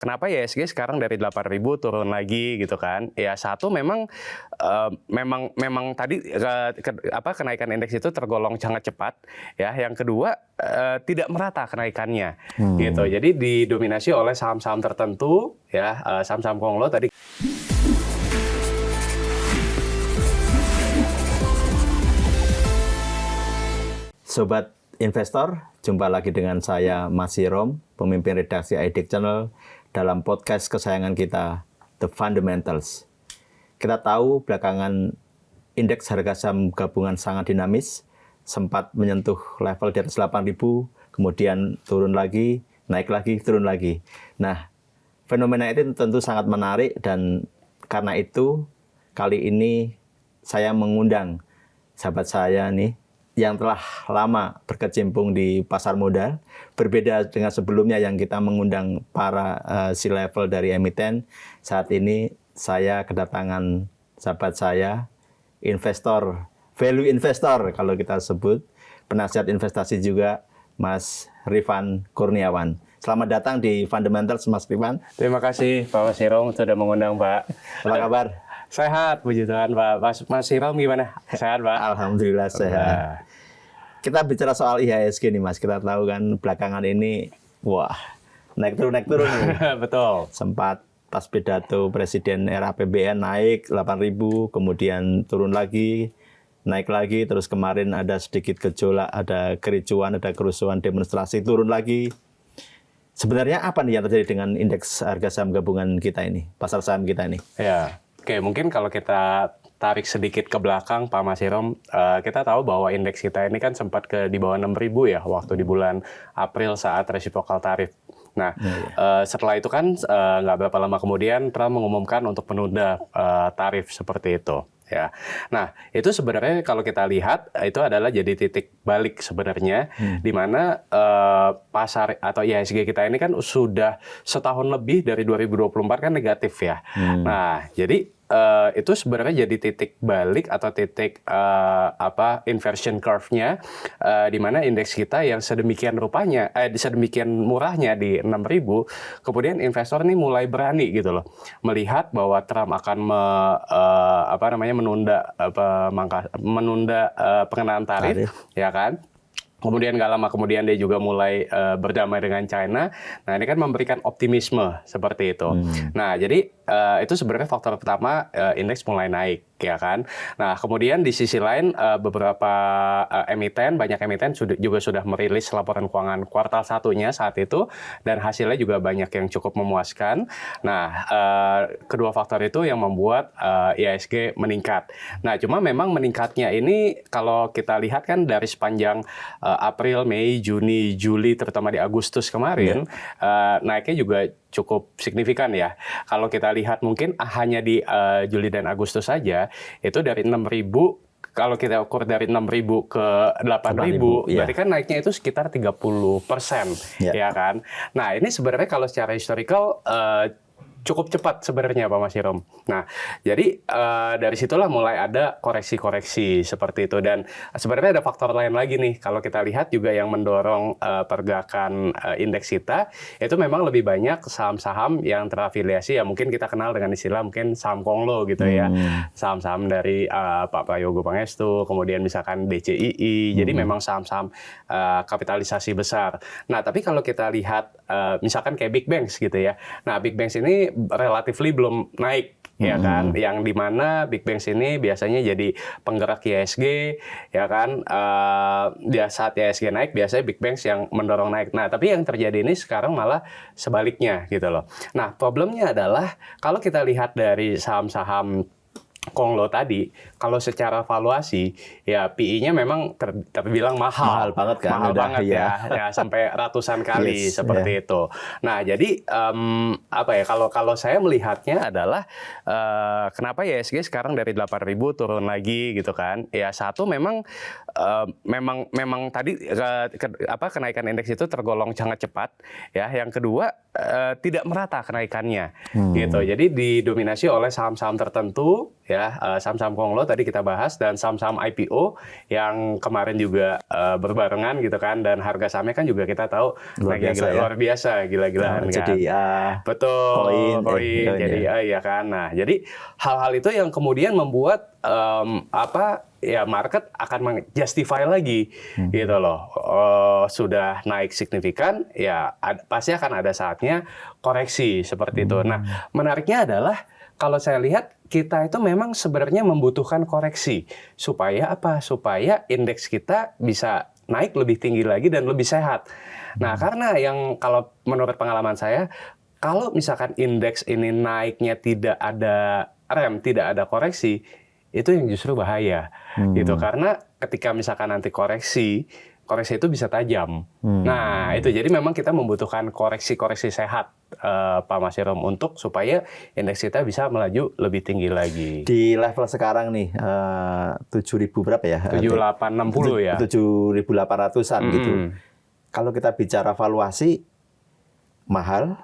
kenapa IHSG sekarang dari 8.000 turun lagi gitu kan? Ya satu memang tadi kenaikan indeks itu tergolong sangat cepat ya. Yang kedua tidak merata kenaikannya gitu. Jadi didominasi oleh saham-saham tertentu ya, saham-saham konglo tadi. Sobat investor, jumpa lagi dengan saya Mas Hirom, pemimpin redaksi IDIC Channel dalam podcast kesayangan kita, The Fundamentals. Kita tahu belakangan indeks harga saham gabungan sangat dinamis, sempat menyentuh level di atas 8.000, kemudian turun lagi, naik lagi, turun lagi. Nah, fenomena itu tentu sangat menarik dan karena itu kali ini saya mengundang sahabat saya nih, yang telah lama berkecimpung di pasar modal, berbeda dengan sebelumnya yang kita mengundang para C-level dari emiten. Saat ini saya kedatangan sahabat saya, investor, value investor kalau kita sebut, penasihat investasi juga, Mas Rifan Kurniawan. Selamat datang di Fundamentals, Mas Rifan. Terima kasih Pak Mas Hirom sudah mengundang, Pak. Apa kabar? Sehat, puji Tuhan, Pak. Mas Hirom gimana? Sehat, Pak? Alhamdulillah sehat. Kita bicara soal IHSG nih, Mas. Kita tahu kan belakangan ini, wah, naik turun nih. Betul. Sempat pas pidato Presiden era APBN naik 8.000, kemudian turun lagi, naik lagi, terus kemarin ada sedikit gejolak, ada kericuan, ada kerusuhan, demonstrasi, turun lagi. Sebenarnya apa nih yang terjadi dengan indeks harga saham gabungan kita ini, pasar saham kita ini? Ya. Oke, mungkin kalau kita tarik sedikit ke belakang, Pak Mas Hirom, kita tahu bahwa indeks kita ini kan sempat di bawah 6.000 ya, waktu di bulan April saat reciprocal tarif. Nah, setelah itu kan nggak berapa lama kemudian Trump mengumumkan untuk menunda tarif seperti itu. Ya, nah itu sebenarnya kalau kita lihat itu adalah jadi titik balik sebenarnya, di mana pasar atau IHSG kita ini kan sudah setahun lebih dari 2024 kan negatif ya. Nah jadi itu sebenarnya jadi titik balik atau titik inversion curve-nya, di mana indeks kita yang sedemikian murahnya di 6.000, kemudian investor ini mulai berani gitu loh, melihat bahwa Trump akan menunda pengenaan tarif, ya kan? Kemudian nggak lama kemudian dia juga mulai berdamai dengan China. Nah ini kan memberikan optimisme seperti itu. Nah jadi itu sebenarnya faktor pertama, indeks mulai naik, ya kan. Nah kemudian di sisi lain beberapa banyak emiten juga sudah merilis laporan keuangan kuartal 1-nya saat itu, dan hasilnya juga banyak yang cukup memuaskan. Nah kedua faktor itu yang membuat IHSG meningkat. Nah cuma memang meningkatnya ini kalau kita lihat kan dari sepanjang April, Mei, Juni, Juli, terutama di Agustus kemarin, naiknya juga cukup signifikan ya. Kalau kita lihat mungkin hanya di Juli dan Agustus saja, itu dari 6.000, kalau kita ukur dari 6.000 ke 8.000, berarti kan naiknya itu sekitar 30%, ya kan. Nah ini sebenarnya kalau secara historical cukup cepat sebenarnya Pak Mas Hirom. Nah, jadi dari situlah mulai ada koreksi-koreksi seperti itu, dan sebenarnya ada faktor lain lagi nih. Kalau kita lihat juga yang mendorong pergerakan indeks kita itu memang lebih banyak saham-saham yang terafiliasi, ya mungkin kita kenal dengan istilah mungkin saham konglo gitu ya. Saham-saham dari Pak Prayogo Pangestu, kemudian misalkan DCII. Jadi memang saham-saham kapitalisasi besar. Nah, tapi kalau kita lihat misalkan kayak Big Banks gitu ya. Nah, Big Banks ini relatively belum naik, ya kan, yang dimana Big Banks ini biasanya jadi penggerak IHSG, ya kan. Saat IHSG naik biasanya Big Banks yang mendorong naik. Nah tapi yang terjadi ini sekarang malah sebaliknya gitu loh. Nah problemnya adalah kalau kita lihat dari saham-saham konglo tadi, kalau secara valuasi ya PE-nya memang terbilang mahal banget kan, mahal banget ya, sampai ratusan kali seperti itu. Nah jadi kalau saya melihatnya adalah kenapa IHSG sekarang dari 8.000 turun lagi gitu kan? Ya satu memang tadi kenaikan indeks itu tergolong sangat cepat ya. Yang kedua tidak merata kenaikannya gitu. Jadi didominasi oleh saham-saham tertentu ya, saham-saham Konglo tadi kita bahas, dan saham-saham IPO yang kemarin juga berbarengan gitu kan, dan harga sahamnya kan juga kita tahu luar biasa, gila-gilaan kan. Jadi betul, koin jadi ya kan. Nah, jadi hal-hal itu yang kemudian membuat market akan menjustify lagi gitu loh. Sudah naik signifikan, ya pasti akan ada saatnya koreksi seperti itu. Nah, menariknya adalah kalau saya lihat kita itu memang sebenarnya membutuhkan koreksi supaya apa? Supaya indeks kita bisa naik lebih tinggi lagi dan lebih sehat. Nah, karena yang kalau menurut pengalaman saya, kalau misalkan indeks ini naiknya tidak ada rem, tidak ada koreksi, itu yang justru bahaya gitu, karena ketika misalkan nanti koreksi itu bisa tajam. Nah, itu jadi memang kita membutuhkan koreksi sehat, Pak Masirom, untuk supaya indeks kita bisa melaju lebih tinggi lagi. Di level sekarang nih 7.000 berapa ya? 7.860 ya. 7.800-an gitu. Kalau kita bicara valuasi, mahal,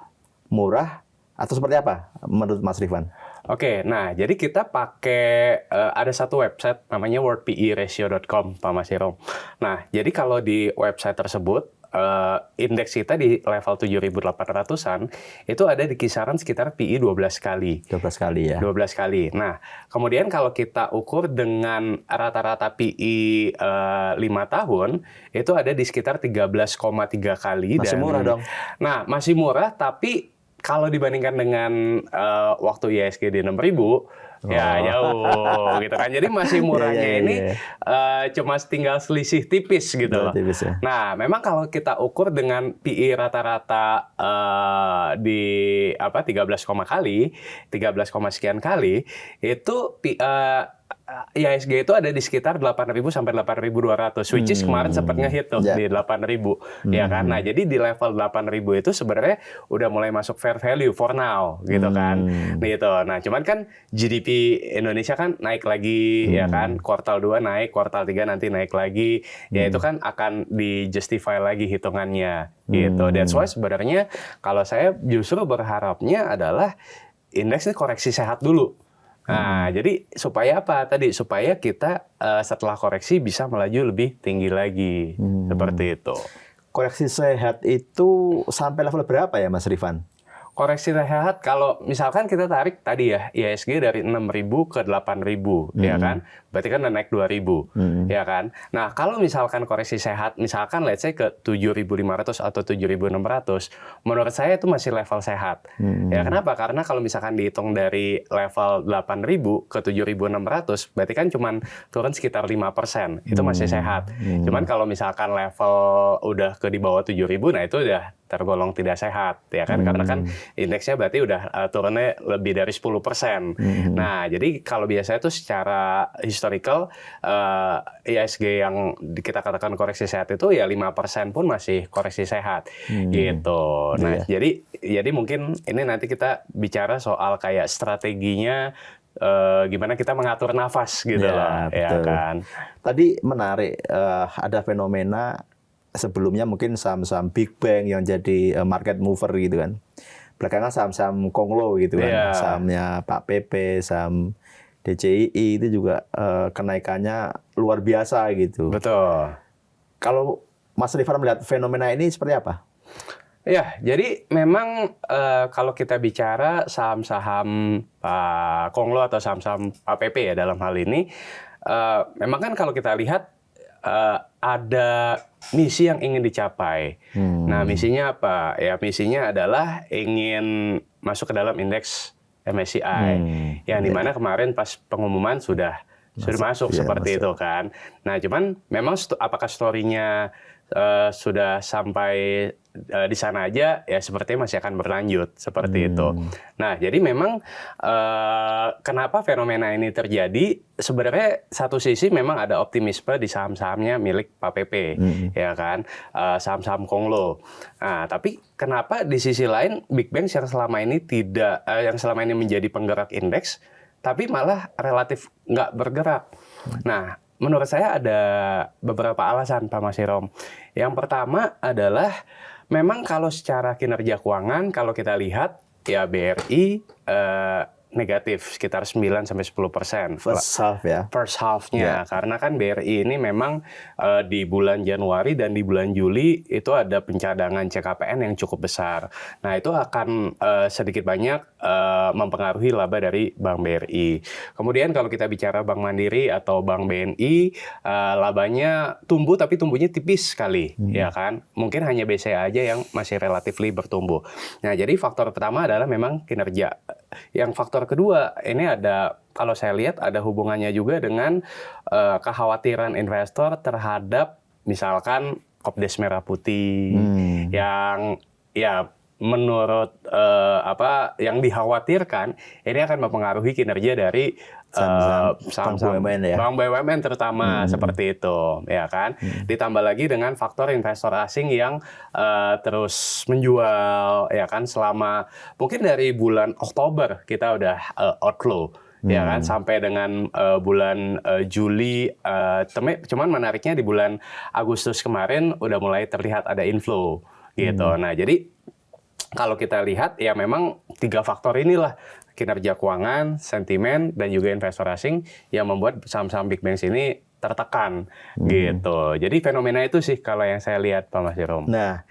murah, atau seperti apa menurut Mas Rifan? Oke, nah jadi kita pakai ada satu website namanya worldperatio.com, Pak Masirom. Nah, jadi kalau di website tersebut indeks kita di level 7.800-an itu ada di kisaran sekitar PI 12 kali. 12 kali ya. 12 kali. Nah, kemudian kalau kita ukur dengan rata-rata PI 5 tahun, itu ada di sekitar 13,3 kali. Masih murah dong. Nah, masih murah, tapi kalau dibandingkan dengan waktu IHSG di 6.000, ya jauh gitu kan. Jadi masih murahnya ini cuma tinggal selisih tipis gitu loh. Tipis, ya. Nah, memang kalau kita ukur dengan PI rata-rata di 13 sekian kali, itu IHSG itu ada di sekitar 8.000 sampai 8.200, which is kemarin sempat ngehit tuh di 8.000, ya kan. Nah, jadi di level 8.000 itu sebenarnya udah mulai masuk fair value for now, gitu kan. Gitu. Nah, cuman kan GDP Indonesia kan naik lagi, ya kan. Kuartal 2 naik, kuartal 3 nanti naik lagi. Ya itu kan akan di-justify lagi hitungannya, gitu. That's why sebenarnya kalau saya justru berharapnya adalah indeks ini koreksi sehat dulu. Nah, jadi supaya apa tadi? Supaya kita setelah koreksi bisa melaju lebih tinggi lagi. Seperti itu. Koreksi sehat itu sampai level berapa ya, Mas Rifan? Koreksi sehat kalau misalkan kita tarik tadi ya IHSG dari 6.000 ke 8.000, ya kan? Berarti kan udah naik 2.000, ya kan? Nah, kalau misalkan koreksi sehat, misalkan let's say ke 7.500 atau 7.600, menurut saya itu masih level sehat. Ya, kenapa? Karena kalau misalkan dihitung dari level 8.000 ke 7.600, berarti kan cuman turun sekitar 5%. Itu masih sehat. Cuman kalau misalkan level udah ke di bawah 7.000, nah itu udah tergolong tidak sehat, ya kan? Karena kan indeksnya berarti udah turunnya lebih dari 10%. Nah, jadi kalau biasanya itu secara historical IHSG yang kita katakan koreksi sehat itu ya 5% pun masih koreksi sehat, gitu. Nah, jadi mungkin ini nanti kita bicara soal kayak strateginya gimana kita mengatur nafas gitu loh, ya kan? Tadi menarik, ada fenomena sebelumnya mungkin saham-saham Big Bang yang jadi market mover gitu kan. Belakangan saham-saham Konglo gitu kan, sahamnya Pak PP, saham DCII itu juga kenaikannya luar biasa gitu. Betul. Kalau Mas Rifan melihat fenomena ini seperti apa? Ya, jadi memang kalau kita bicara saham-saham Pak Konglo atau saham-saham Pak PP ya dalam hal ini, memang kan kalau kita lihat ada misi yang ingin dicapai. Nah, misinya apa? Ya, misinya adalah ingin masuk ke dalam indeks MSCI. Yang dimana kemarin pas pengumuman sudah masuk seperti itu kan. Nah, cuman memang apakah story-nya sudah sampai di sana aja, ya sepertinya masih akan berlanjut seperti itu. Nah, jadi memang kenapa fenomena ini terjadi? Sebenarnya satu sisi memang ada optimisme di saham-sahamnya milik Pak PP, ya kan, saham-saham Konglo. Nah, tapi kenapa di sisi lain Big Bang yang selama ini yang selama ini menjadi penggerak indeks, tapi malah relatif nggak bergerak? Nah, menurut saya ada beberapa alasan, Pak Masirom. Yang pertama adalah memang kalau secara kinerja keuangan, kalau kita lihat ya BRI negatif sekitar 9-10%. First half ya. First half-nya, Ya. karena kan BRI ini memang di bulan Januari dan di bulan Juli itu ada pencadangan CKPN yang cukup besar. Nah itu akan sedikit banyak mempengaruhi laba dari Bank BRI. Kemudian kalau kita bicara Bank Mandiri atau Bank BNI, labanya tumbuh tapi tumbuhnya tipis sekali, ya kan? Mungkin hanya BCA aja yang masih relatifly bertumbuh. Nah jadi faktor pertama adalah memang kinerja. Yang faktor kedua, ini ada, kalau saya lihat ada hubungannya juga dengan kekhawatiran investor terhadap misalkan Kopdes Merah Putih yang ya menurut yang dikhawatirkan ini akan mempengaruhi kinerja dari saham-saham BUMN ya. Bank BUMN terutama seperti itu, ya kan. Ditambah lagi dengan faktor investor asing yang terus menjual, ya kan, selama mungkin dari bulan Oktober kita udah outflow. Ya kan, sampai dengan bulan Juli, cuman menariknya di bulan Agustus kemarin udah mulai terlihat ada inflow gitu. Nah jadi kalau kita lihat ya memang 3 faktor inilah, kinerja keuangan, sentimen, dan juga investor asing yang membuat saham-saham big banks ini tertekan gitu. Jadi fenomena itu sih kalau yang saya lihat Pak Mas Jerome. Nah,